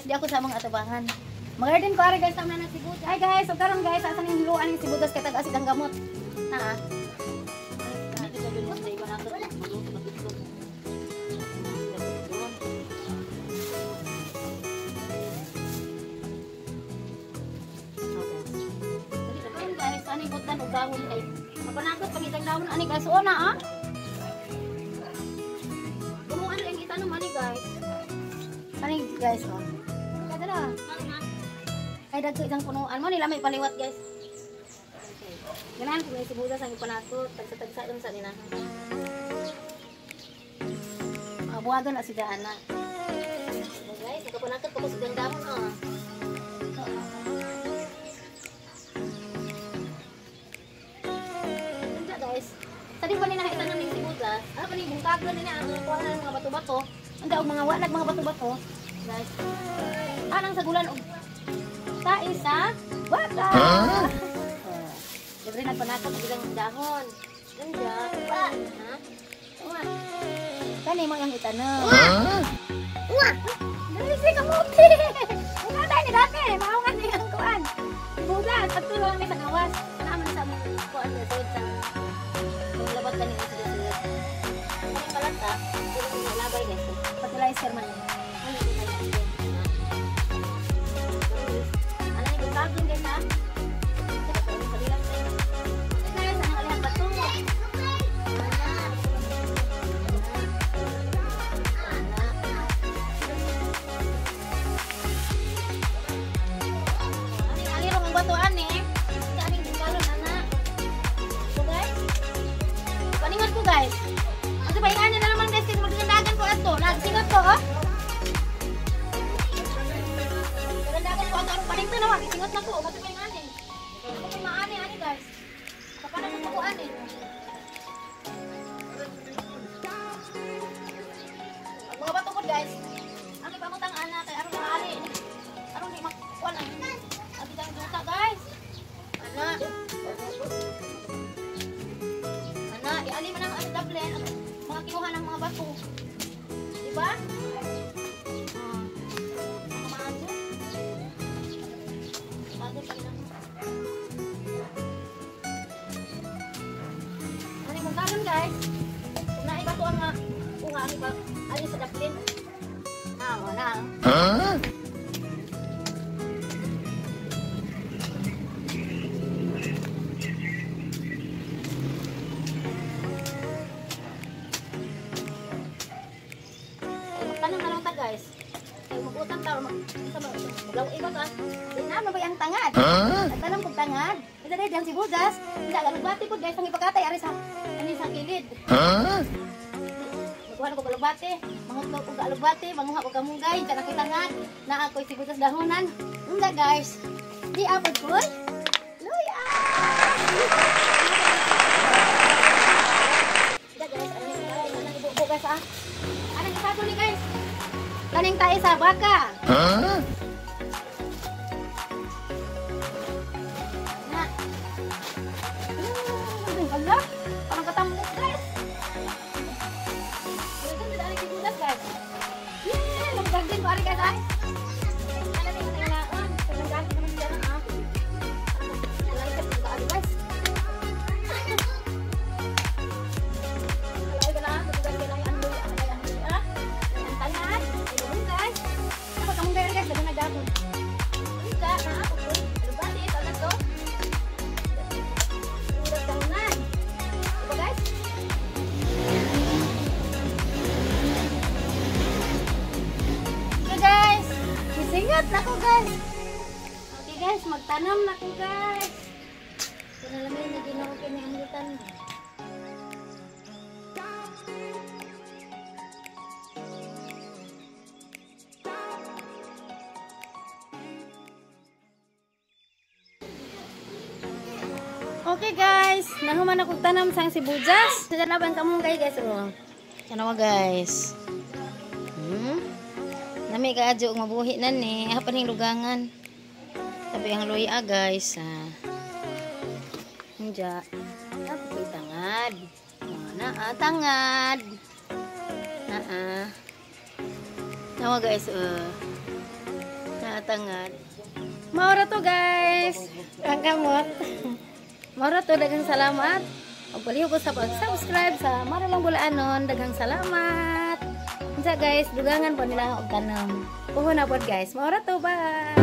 di ako sa mga atubangan. Mag-garden ko ari guys tama na sibuyas. Hi guys, so karon guys asa ning hiluan ng sibuyas kay tag-asid ang gamot. Na. Ani butan og dahon kay mapanakot pangitang dahon ani guys ona ah. Kumuan ang itanong ani guys. Ani guys oh. Kada na. Kay dagko isang punuan mo nila may paliwat guys. Ganahan ko may sibuyas ang ipanakot tagsa-tagsa dun sa nina. Buhaton na si Dana. Guys, nakapanakot ko sa dahon oh. Tadi pa nila nakita ng sibuyas. Ano pa ni bungkaglan nila ang kuha ng mga bato-bato. Anda og mga walag mga bato-bato. Guys. Anang sagulan og sa isa bata. Libre na panakot og ilang dahon. Ganda. Ha? Uwa. Kani mo yang itanong. Uwa. Dali si kamuti. Uwa tayo ni dati. Maungan ni ang kuan. Sibuyas at tulong ni sa gawas. Naman sa mga kuan sa labat kanina sila sila. Ang palata, hindi ko nalabay guys. Fertilizer man yun. Ano yung fertilizer? Ano yung gagawin guys ha? Ito sa bilang tayo. Ito guys, ano kalihan bato? Ano yung alirong ang batuan eh? Guys, ang sabayan na naman guys, magdandagan ko ato. Nagsingot ko, oh. Magdandagan ko ato. Anong paning to naman? Singot na ko. Magsabayan eh. Ako may maani guys. Kapanan mo ko ani. Mga bato ko guys. Ang ipamutang anak kay arong maali. Arong di makuha lang. Ang bitang juta guys. Anak. Iali man ang adablen, mga kinuha ng mga bato. Diba? Mga maago. Maago pa lang. Ano yung kanon guys? Kung naibato ang bunga, ali sa daplin. Wala. Huh? Guys, ay magutang tao maglaw iba ka. Dinamo ba ang tangad? At tanong kog tangad. Ida dai dang sibuyas. Ida galugbati ko guys ang ipakatay ari sa sa kilid. Magkuha ko galugbati, manghut ko galugbati, manguha ko kamunggay, kana koy tangad, naa koy sibuyas dahonan. Unda guys. Di apod ko. Luya. Ida guys, ano ibubo guys ah. Anong isago ni guys? Kaning tayo sa baka. Huh? Na. Allah, parang katambok guys. Ito din ari sibuyas guys. Yeah, mag-garden ko ari guys ay. Ano din na on, pag-garden naman diyan ah. Like it ka ari guys. Ay gala, mag-garden ay ando ah. Ang tangan. Kamu guys, lagi nagdapon. Bisa na ako ko. Lubati ito na to. Udah tahunan. Diba guys? Okay guys, sisingat na ko guys. Okay guys, magtanam na ko guys. Pinalamin na ginawa ko ni Anglitan. Okay guys, nahuman ako tanam sang sibuyas. Sa laban kamunggay guys, oh. Kanawa guys. Nami ka adyo og mabuhi na ni, apa ning lugangan. Tabi ang luya guys, Hinja. Tapos tangad. Tangad. Nawa guys, tengah. Mau ra to guys. Ang kamot. Mau ra to daghang salamat. Ug paliho ko sa pag-subscribe sa Maralong Bulaanon. Daghang salamat. Unsa guys, dugangan po nila og tanom. Puho na pod guys. Mau ra to, bye.